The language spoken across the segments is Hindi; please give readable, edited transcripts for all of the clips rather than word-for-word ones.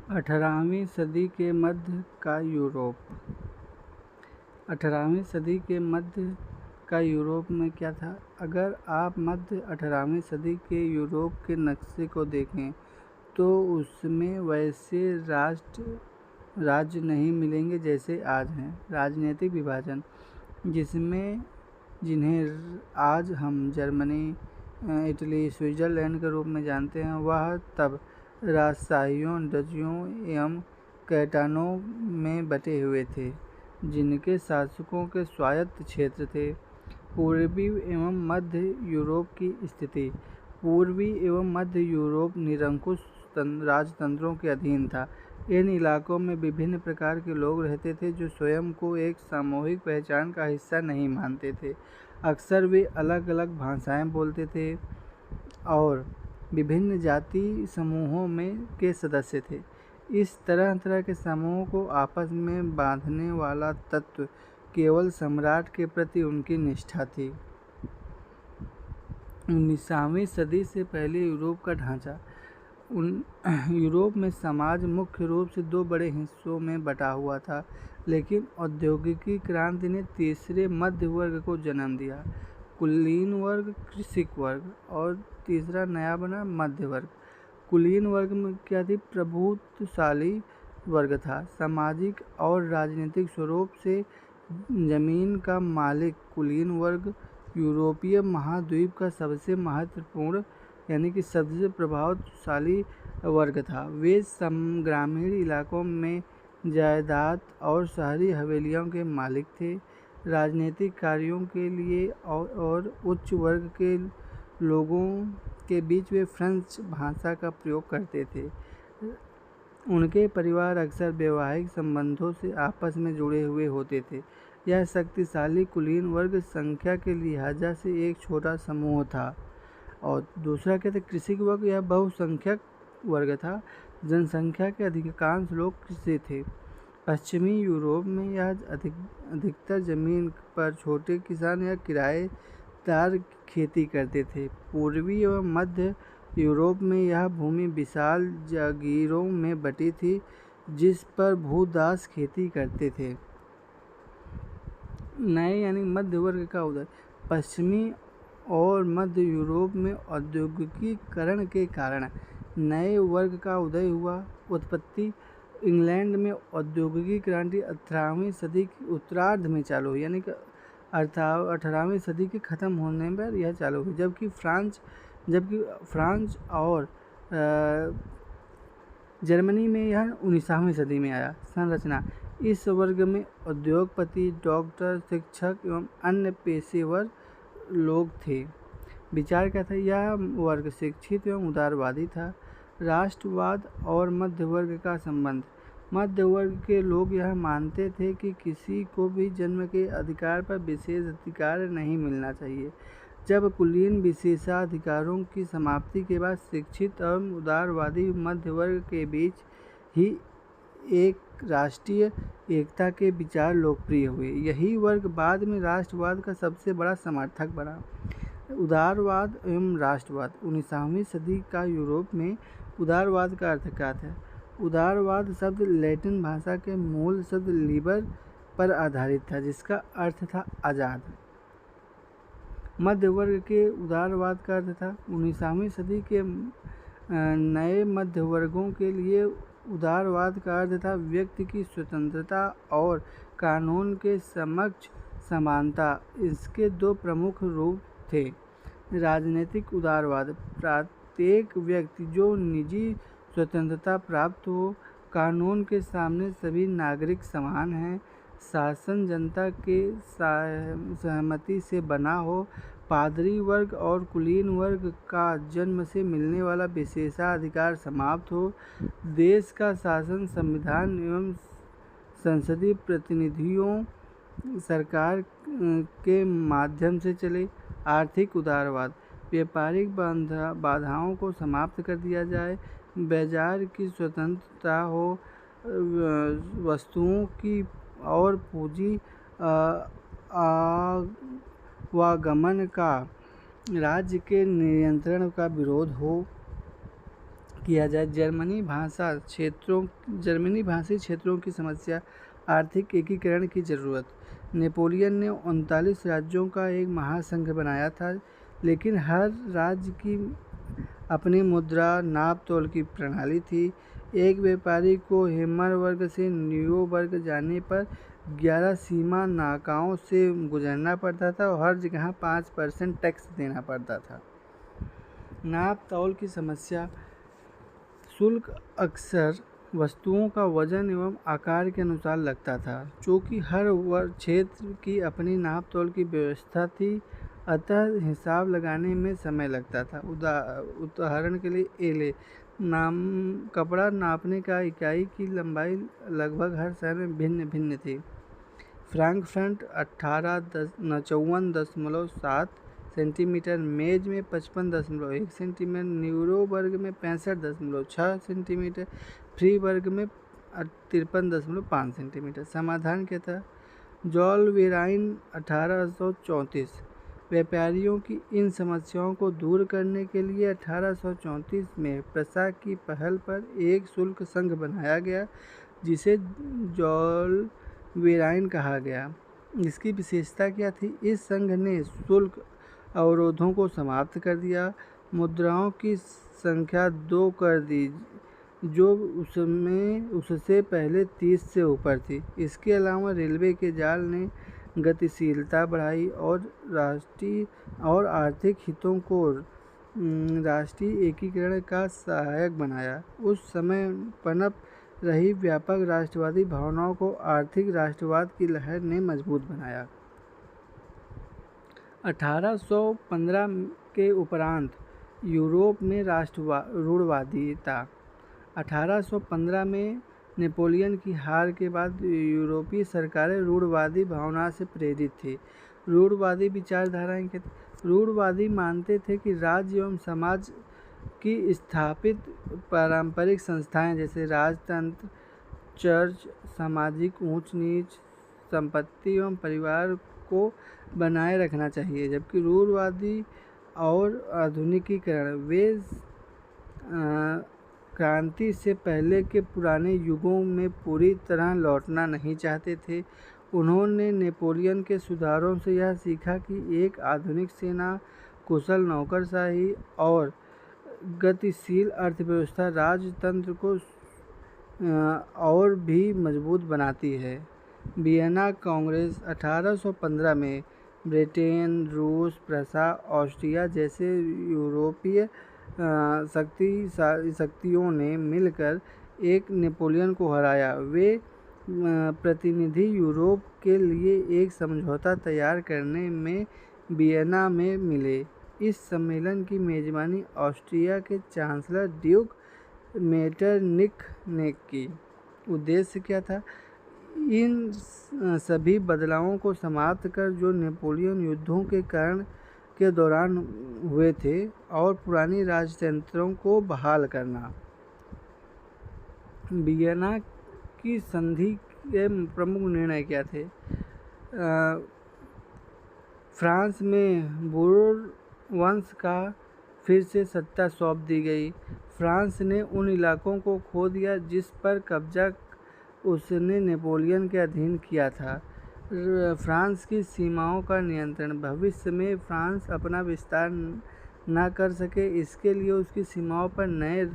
18वीं सदी के मध्य का यूरोप। 18वीं सदी के मध्य का यूरोप में क्या था? अगर आप मध्य 18वीं सदी के यूरोप के नक्शे को देखें तो उसमें वैसे राज्य नहीं मिलेंगे जैसे आज हैं। राजनीतिक विभाजन जिन्हें आज हम जर्मनी, इटली, स्विट्ज़रलैंड के रूप में जानते हैं, वह तब राजशाहियों, डचियों एवं कैंटोनों में बटे हुए थे, जिनके शासकों के स्वायत्त क्षेत्र थे। पूर्वी एवं मध्य यूरोप की स्थिति। पूर्वी एवं मध्य यूरोप निरंकुश राजतंत्रों के अधीन था। इन इलाकों में विभिन्न प्रकार के लोग रहते थे जो स्वयं को एक सामूहिक पहचान का हिस्सा नहीं मानते थे। अक्सर वे अलग अलग भाषाएं बोलते थे और विभिन्न जाति समूहों के सदस्य थे। इस तरह के समूहों को आपस में बांधने वाला तत्व केवल सम्राट के प्रति उनकी निष्ठा थी। 19वीं सदी से पहले यूरोप का ढांचा। यूरोप में समाज मुख्य रूप से दो बड़े हिस्सों में बटा हुआ था, लेकिन औद्योगिकी क्रांति ने तीसरे मध्य वर्ग को जन्म दिया, कुलीन वर्ग, कृषिक वर्ग, और तीसरा नया बना मध्य वर्ग। कुलीन वर्ग में क्या थी? प्रभुत्वशाली वर्ग था, सामाजिक और राजनीतिक स्वरूप से जमीन का मालिक। कुलीन वर्ग यूरोपीय महाद्वीप का सबसे महत्वपूर्ण यानी कि सबसे प्रभावशाली वर्ग था। वे ग्रामीण इलाकों में जायदाद और शहरी हवेलियों के मालिक थे। राजनीतिक कार्यों के लिए और उच्च वर्ग के लोगों के बीच वे फ्रेंच भाषा का प्रयोग करते थे। उनके परिवार अक्सर वैवाहिक संबंधों से आपस में जुड़े हुए होते थे। यह शक्तिशाली कुलीन वर्ग संख्या के लिहाजा से एक छोटा समूह था। और दूसरा क्या था? कृषिक वर्ग। यह बहुसंख्यक वर्ग था, जनसंख्या के अधिकांश लोग कृषि थे। पश्चिमी यूरोप में यह अधिकतर जमीन पर छोटे किसान या किराएदार खेती करते थे। पूर्वी एवं मध्य यूरोप में यह भूमि विशाल जागीरों में बटी थी, जिस पर भूदास खेती करते थे। नए यानी मध्य वर्ग का उदय। पश्चिमी और मध्य यूरोप में औद्योगिकीकरण के कारण नए वर्ग का उदय हुआ। उत्पत्ति। इंग्लैंड में औद्योगिक क्रांति 18वीं सदी के उत्तरार्ध में चालू हुई, यानी कि 18वीं सदी के ख़त्म होने पर यह चालू हुई, जबकि फ्रांस और जर्मनी में यह 19वीं सदी में आया। संरचना। इस वर्ग में उद्योगपति, डॉक्टर, शिक्षक एवं अन्य पेशेवर लोग थे। विचार क्या था? यह वर्ग शिक्षित एवं उदारवादी था। राष्ट्रवाद और मध्य वर्ग का संबंध। मध्य वर्ग के लोग यह मानते थे कि किसी को भी जन्म के अधिकार पर विशेष अधिकार नहीं मिलना चाहिए। जब कुलीन विशेषाधिकारों की समाप्ति के बाद शिक्षित एवं उदारवादी मध्य वर्ग के बीच ही एक राष्ट्रीय एकता के विचार लोकप्रिय हुए। यही वर्ग बाद में राष्ट्रवाद का सबसे बड़ा समर्थक बना। उदारवाद एवं राष्ट्रवाद। 19वीं सदी का यूरोप में उदारवाद का अर्थ क्या था? उदारवाद शब्द लैटिन भाषा के मूल शब्द लिबर पर आधारित था, जिसका अर्थ था आज़ाद। मध्य वर्ग के उदारवाद का अर्थ था 19वीं सदी के नए मध्य वर्गों के लिए उदारवाद का अर्थ था व्यक्ति की स्वतंत्रता और कानून के समक्ष समानता। इसके दो प्रमुख रूप थे। राजनीतिक उदारवाद। प्रत्येक व्यक्ति जो निजी स्वतंत्रता प्राप्त हो, कानून के सामने सभी नागरिक समान हैं, शासन जनता के सहमति से बना हो, पादरी वर्ग और कुलीन वर्ग का जन्म से मिलने वाला विशेषाधिकार समाप्त हो, देश का शासन संविधान एवं संसदीय प्रतिनिधियों सरकार के माध्यम से चले। आर्थिक उदारवाद। व्यापारिक बाधाओं को समाप्त कर दिया जाए, बाजार की स्वतंत्रता हो, वस्तुओं की और पूंजी आवागमन का राज्य के नियंत्रण का विरोध हो, किया जाए। जर्मनी भाषी क्षेत्रों की समस्या, आर्थिक एकीकरण की ज़रूरत। नेपोलियन ने 39 राज्यों का एक महासंघ बनाया था, लेकिन हर राज्य की अपनी मुद्रा, नाप तोल की प्रणाली थी। एक व्यापारी को हेम्बर्ग से न्यूबर्ग जाने पर 11 सीमा नाकाओं से गुजरना पड़ता था और हर जगह 5% टैक्स देना पड़ता था। नाप तोल की समस्या, शुल्क अक्सर वस्तुओं का वजन एवं आकार के अनुसार लगता था। चूँकि हर क्षेत्र की अपनी नाप तोल की व्यवस्था थी, अतः हिसाब लगाने में समय लगता था। उदाहरण के लिए एले कपड़ा नापने का इकाई की लंबाई लगभग हर शहर में भिन्न भिन्न थी। फ्रैंकफर्ट 54.7 सेंटीमीटर, मेज में 55.1 सेंटीमीटर, न्यूरोबर्ग में 65.6 सेंटीमीटर, फ्रीबर्ग में 53.5 सेंटीमीटर। समाधान क्या था? जोलवेराइन 1834। व्यापारियों की इन समस्याओं को दूर करने के लिए 1834 में प्रशा की पहल पर एक शुल्क संघ बनाया गया, जिसे जोलवेराइन कहा गया। इसकी विशेषता क्या थी? इस संघ ने शुल्क अवरोधों को समाप्त कर दिया, मुद्राओं की संख्या 2 कर दी जो उससे पहले 30 से ऊपर थी। इसके अलावा रेलवे के जाल ने गतिशीलता बढ़ाई और राष्ट्रीय और आर्थिक हितों को राष्ट्रीय एकीकरण का सहायक बनाया। उस समय पनप रही व्यापक राष्ट्रवादी भावनाओं को आर्थिक राष्ट्रवाद की लहर ने मजबूत बनाया। 1815 के उपरांत यूरोप में रूढ़वादिता। 1815 में नेपोलियन की हार के बाद यूरोपीय सरकारें रूढ़वादी भावना से प्रेरित थीं। रूढ़वादी विचारधाराएं क्या थी? रूढ़वादी मानते थे कि राज्य एवं समाज की स्थापित पारंपरिक संस्थाएं जैसे राजतंत्र, चर्च, सामाजिक ऊंच नीच, संपत्ति एवं परिवार को बनाए रखना चाहिए, जबकि रूढ़वादी और आधुनिकीकरण वे क्रांति से पहले के पुराने युगों में पूरी तरह लौटना नहीं चाहते थे। उन्होंने नेपोलियन के सुधारों से यह सीखा कि एक आधुनिक सेना, कुशल नौकरशाही और गतिशील अर्थव्यवस्था राजतंत्र को और भी मजबूत बनाती है। वियना कांग्रेस 1815 में ब्रिटेन, रूस, प्रशा, ऑस्ट्रिया जैसे यूरोपीय शक्तियों ने मिलकर एक नेपोलियन को हराया। वे प्रतिनिधि यूरोप के लिए एक समझौता तैयार करने में वियना में मिले। इस सम्मेलन की मेजबानी ऑस्ट्रिया के चांसलर ड्यूक मेटरनिख ने की। उद्देश्य क्या था? इन सभी बदलावों को समाप्त कर जो नेपोलियन युद्धों के दौरान हुए थे और पुरानी राजतंत्रों को बहाल करना। वियना की संधि के प्रमुख निर्णय क्या थे? फ्रांस में बूर वंश का फिर से सत्ता सौंप दी गई। फ्रांस ने उन इलाकों को खो दिया जिस पर कब्जा उसने नेपोलियन के अधीन किया था। फ्रांस की सीमाओं का नियंत्रण। भविष्य में फ्रांस अपना विस्तार न कर सके, इसके लिए उसकी सीमाओं पर नए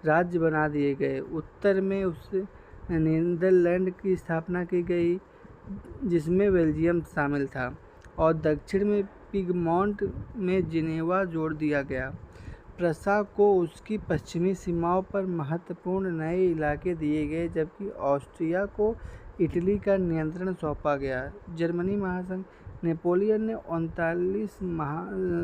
राज्य बना दिए गए। उत्तर में उससे नीदरलैंड की स्थापना की गई, जिसमें बेल्जियम शामिल था, और दक्षिण में पिगमॉन्ट में जिनेवा जोड़ दिया गया। प्रशा को उसकी पश्चिमी सीमाओं पर महत्वपूर्ण नए इलाके दिए गए, जबकि ऑस्ट्रिया को इटली का नियंत्रण सौंपा गया। जर्मनी महासंघ। नेपोलियन ने 39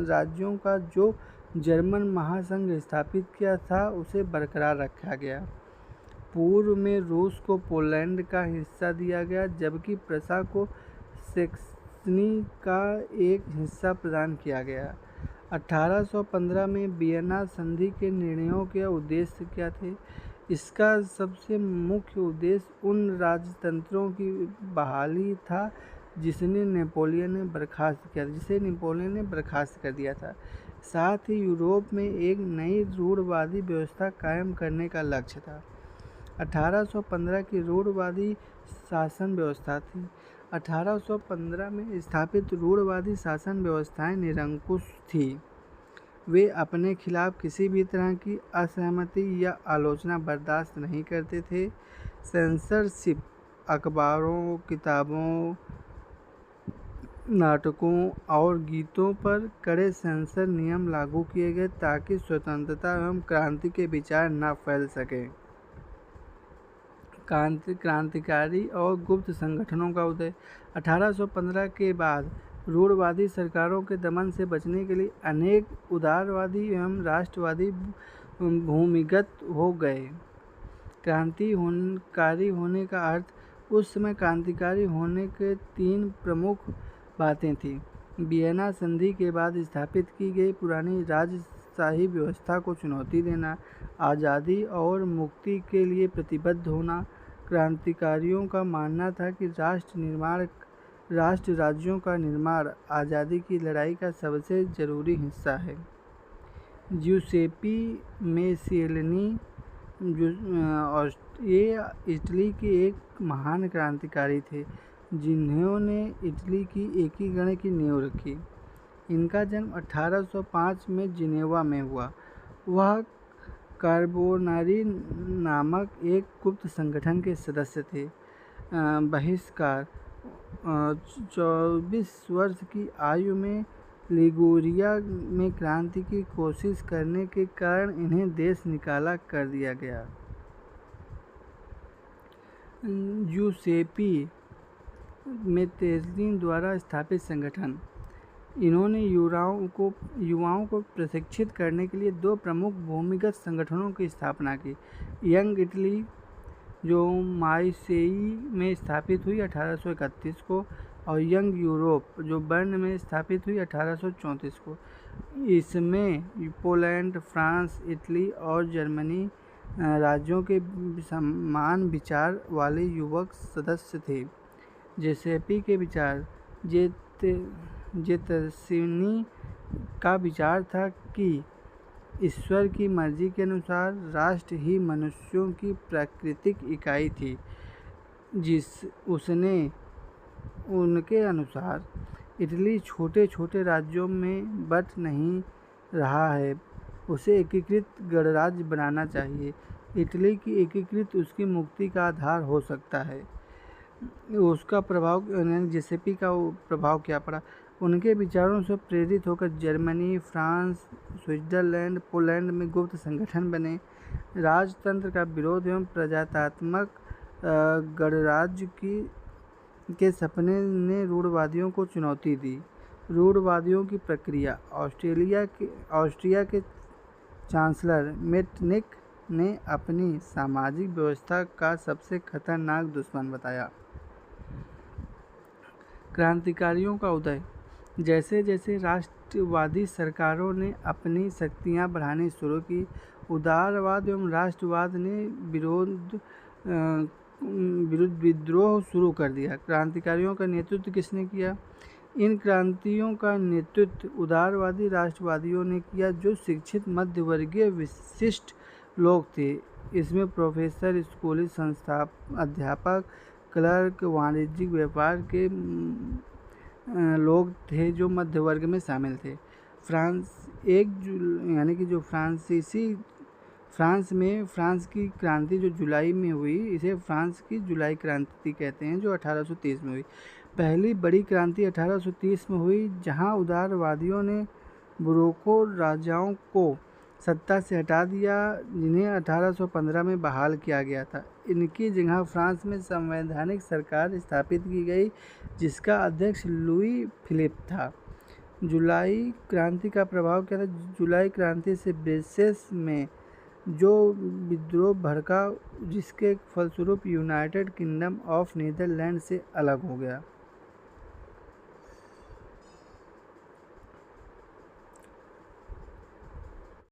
राज्यों का जो जर्मन महासंघ स्थापित किया था उसे बरकरार रखा गया। पूर्व में रूस को पोलैंड का हिस्सा दिया गया, जबकि प्रशा को सैक्सनी का एक हिस्सा प्रदान किया गया। 1815 में वियना संधि के निर्णयों के उद्देश्य क्या थे? इसका सबसे मुख्य उद्देश्य उन राजतंत्रों की बहाली था जिसे नेपोलियन ने बर्खास्त कर दिया था। साथ ही यूरोप में एक नई रूढ़वादी व्यवस्था कायम करने का लक्ष्य था। 1815 की रूढ़वादी शासन व्यवस्था थी। 1815 में स्थापित रूढ़वादी शासन व्यवस्थाएं निरंकुश थी। वे अपने खिलाफ किसी भी तरह की असहमति या आलोचना बर्दाश्त नहीं करते थे। सेंसरशिप, अखबारों, किताबों, नाटकों और गीतों पर कड़े सेंसर नियम लागू किए गए ताकि स्वतंत्रता एवं क्रांति के विचार न फैल सकें। क्रांतिकारी और गुप्त संगठनों का उदय। 1815 के बाद रूढ़वादी सरकारों के दमन से बचने के लिए अनेक उदारवादी एवं राष्ट्रवादी भूमिगत हो गए। क्रांतिकारी होने का अर्थ उस समय क्रांतिकारी होने के 3 प्रमुख बातें थीं। वियना संधि के बाद स्थापित की गई पुरानी राजशाही व्यवस्था को चुनौती देना, आज़ादी और मुक्ति के लिए प्रतिबद्ध होना। क्रांतिकारियों का मानना था कि राष्ट्र राज्यों का निर्माण आज़ादी की लड़ाई का सबसे ज़रूरी हिस्सा है। ज्यूसेप्पी मेसिलिनी ये इटली के एक महान क्रांतिकारी थे जिन्होंने इटली की एकीकरण की नींव रखी। इनका जन्म 1805 में जिनेवा में हुआ। वह कार्बोनारी नामक एक गुप्त संगठन के सदस्य थे। बहिष्कार 24 वर्ष की आयु में लिगुरिया में क्रांति की कोशिश करने के कारण इन्हें देश निकाला कर दिया गया। ज्यूसेप्पी मेस्सिनी द्वारा स्थापित संगठन। इन्होंने युवाओं को प्रशिक्षित करने के लिए 2 प्रमुख भूमिगत संगठनों की स्थापना की। यंग इटली, जो मार्सेई में स्थापित हुई 1831 को, और यंग यूरोप, जो बर्न में स्थापित हुई 1834 को। इसमें पोलैंड, फ्रांस, इटली और जर्मनी राज्यों के समान विचार वाले युवक सदस्य थे। ज्यूसेप्पी के विचार। जेतर्सिनी का विचार था कि ईश्वर की मर्जी के अनुसार राष्ट्र ही मनुष्यों की प्राकृतिक इकाई थी। उनके अनुसार इटली छोटे छोटे राज्यों में बट नहीं रहा है, उसे एकीकृत गणराज्य बनाना चाहिए। इटली की एकीकृत उसकी मुक्ति का आधार हो सकता है। उसका प्रभाव, ज्यूसेप्पी का प्रभाव क्या पड़ा? उनके विचारों से प्रेरित होकर जर्मनी, फ्रांस, स्विट्जरलैंड, पोलैंड में गुप्त संगठन बने। राजतंत्र का विरोध एवं प्रजातात्मक गणराज्य के सपने ने रूढ़वादियों को चुनौती दी। रूढ़वादियों की प्रक्रिया। ऑस्ट्रिया के चांसलर मेटरनिख ने अपनी सामाजिक व्यवस्था का सबसे खतरनाक दुश्मन बताया। क्रांतिकारियों का उदय। जैसे जैसे राष्ट्रवादी सरकारों ने अपनी शक्तियां बढ़ानी शुरू की, उदारवाद एवं राष्ट्रवाद ने विद्रोह शुरू कर दिया। क्रांतिकारियों का नेतृत्व किसने किया? इन क्रांतियों का नेतृत्व उदारवादी राष्ट्रवादियों ने किया, जो शिक्षित मध्यवर्गीय विशिष्ट लोग थे। इसमें प्रोफेसर, स्कूली अध्यापक, क्लर्क, वाणिज्यिक व्यापार के लोग थे जो मध्य वर्ग में शामिल थे। फ्रांस की क्रांति जो जुलाई में हुई, इसे फ्रांस की जुलाई क्रांति कहते हैं, जो 1830 में हुई। पहली बड़ी क्रांति 1830 में हुई, जहां उदारवादियों ने बुरोको राजाओं को सत्ता से हटा दिया, जिन्हें 1815 में बहाल किया गया था। इनकी जगह फ्रांस में संवैधानिक सरकार स्थापित की गई, जिसका अध्यक्ष लुई फिलिप था। जुलाई क्रांति का प्रभाव क्या था? जुलाई क्रांति से ब्रसेल्स में जो विद्रोह भड़का, जिसके फलस्वरूप यूनाइटेड किंगडम ऑफ नीदरलैंड से अलग हो गया।